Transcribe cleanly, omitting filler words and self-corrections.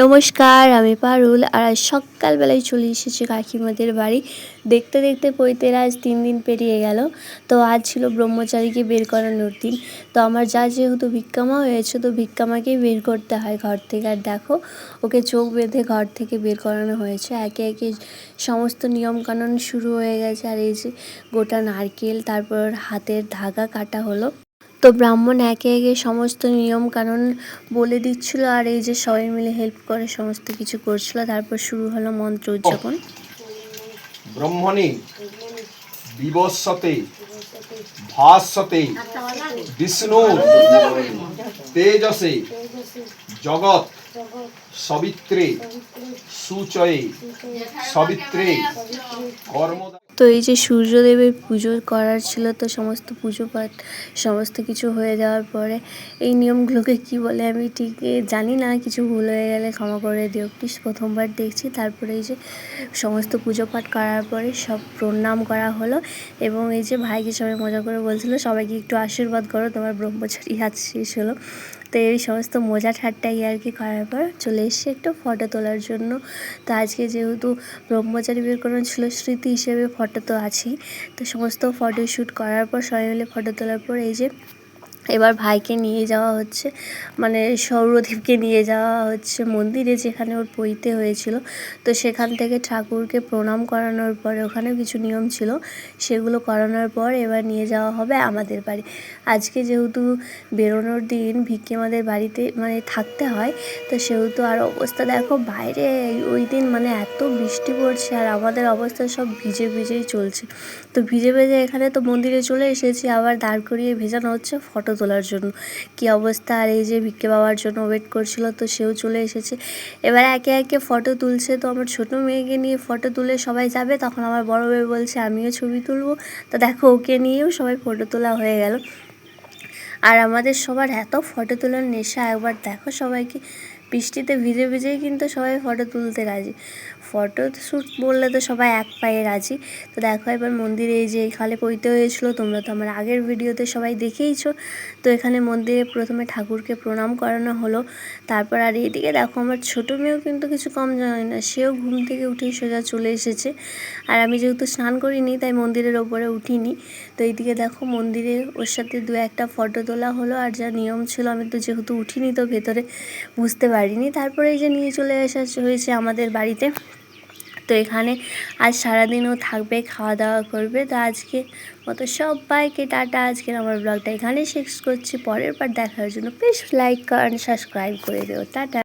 নমস্কার, আমি পারুল। আর আজ সকালবেলায় চলে এসেছি কাকিমাদের বাড়ি। দেখতে দেখতে পৈতের আজ 3 দিন পেরিয়ে গেল। তো আজ ছিল ব্রহ্মচারীকে বের করানোর দিন। তো আমার যা যেহেতু ভিক্ষামা হয়েছে, তো ভিক্ষামাকেই বের করতে হয় ঘর থেকে। আর দেখো, ওকে চোখ বেঁধে ঘর থেকে বের করানো হয়েছে। একে একে সমস্ত নিয়মকানুন শুরু হয়ে গেছে। আর এই যে গোটা নারকেল, তারপর হাতের ধাগা কাটা হলো। তো ব্রাহ্মণ একে একে সমস্ত নিয়ম কানুন বলে দিচ্ছিল, আর এই যে সবাই মিলে হেল্প করে সমস্ত কিছু করছিল। তারপর শুরু হলো মন্ত্র উচ্চারণ। ব্রহ্মণি বিবস্বতে ভাস্বতে বিষ্ণু তেজসে জগৎ সবিত্রে সুচয়ে সবিত্রে কর্ম। তো এই যে সূর্যদেবের পুজো করার ছিল, তো সমস্ত পুজো পাঠ সমস্ত কিছু হয়ে যাওয়ার পরে এই নিয়মগুলোকে কি বলে আমি ঠিক জানি না, কিছু ভুল হয়ে গেলে ক্ষমা করে দিও প্লিজ। প্রথমবার দেখছি। তারপরে এই যে সমস্ত পুজো পাঠ করার পরে সব প্রণাম করা হলো, এবং এই যে ভাইকে সবাই মজা করে বলছিল সবাইকে একটু আশীর্বাদ করো, তোমার ব্রহ্মচারী হাত শেষ হলো। তো এই সমস্ত মজা ঠাট্টাই আর কি করার পর চলে এসেছি একটু ফটো তোলার জন্য। তো আজকে যেহেতু ব্রহ্মচারী বের করানো ছিল, স্মৃতি হিসেবে ফটো তো আছেই। তো সমস্ত ফটোশ্যুট করার পর সবাই মিলে ফটো তোলার পর এই যে এবার ভাইকে নিয়ে যাওয়া হচ্ছে, মানে সৌরদীপকে নিয়ে যাওয়া হচ্ছে মন্দিরে, যেখানে ওর পৈতে হয়েছিল। তো সেখান থেকে ঠাকুরকে প্রণাম করানোর পরে ওখানেও কিছু নিয়ম ছিল, সেগুলো করানোর পর এবার নিয়ে যাওয়া হবে আমাদের বাড়ি। আজকে যেহেতু বেরোনোর দিন, ভিক্ষিমাদের বাড়িতে মানে থাকতে হয়, তো সেহেতু আর অবস্থা দেখো বাইরে ওই দিন মানে এত বৃষ্টি পড়ছে, আর আমাদের অবস্থা সব ভিজে ভিজেই চলছে। তো ভিজে ভেজে এখানে তো মন্দিরে চলে এসেছি, আবার দাঁড় করিয়ে ভেজানো হচ্ছে ফটো তোলার জন্য। কী অবস্থা! আর এই যে ভিক্ষে পাওয়ার জন্য ওয়েট করছিল, তো সেও চলে এসেছে। এবার একে একে ফটো তুলছে। তো আমার ছোটো মেয়েকে নিয়ে ফটো তুলে সবাই যাবে, তখন আমার বড় মেয়ে বলছে আমিও ছবি তুলবো। তো দেখো, ওকে নিয়েও সবাই ফটো তোলা হয়ে গেল। আর আমাদের সবার এত ফটো তোলার নেশা, একবার দেখো সবাইকে, বৃষ্টিতে ভিজে ভিজেই কিন্তু সবাই ফটো তুলতে রাজি। ফটো শ্যুট বললে তো সবাই এক পায়ে রাজি। তো দেখো এবার মন্দিরে এই যে এখানে পৈতে হয়েছিল, তোমরা তো আমার আগের ভিডিওতে সবাই দেখেইছো। তো এখানে মন্দিরে প্রথমে ঠাকুরকে প্রণাম করানো হলো। তারপর আর এইদিকে দেখো আমার ছোটো মেয়েও কিন্তু কিছু কম জানে না, সেও ঘুম থেকে উঠেই সোজা চলে এসেছে। আর আমি যেহেতু স্নান করিনি, তাই মন্দিরের ওপরে উঠিনি। তো এইদিকে দেখো মন্দিরে ওর সাথে 2-1টা ফটো তোলা হলো। আর যা নিয়ম ছিল, আমি তো যেহেতু উঠিনি তো ভেতরে বুঝতে পারিনি। তারপরে এই যে নিয়ে চলে আসা হয়েছে আমাদের বাড়িতে। তো এখানে আজ সারাদিনও থাকবে, খাওয়া দাওয়া করবে। তো আজকে মতো সবাইকে টাটা। আজকের আমার ব্লগটা এখানেই শেষ করছি। পরের বার দেখার জন্য প্লিজ লাইক আর সাবস্ক্রাইব করে দিও। টাটা।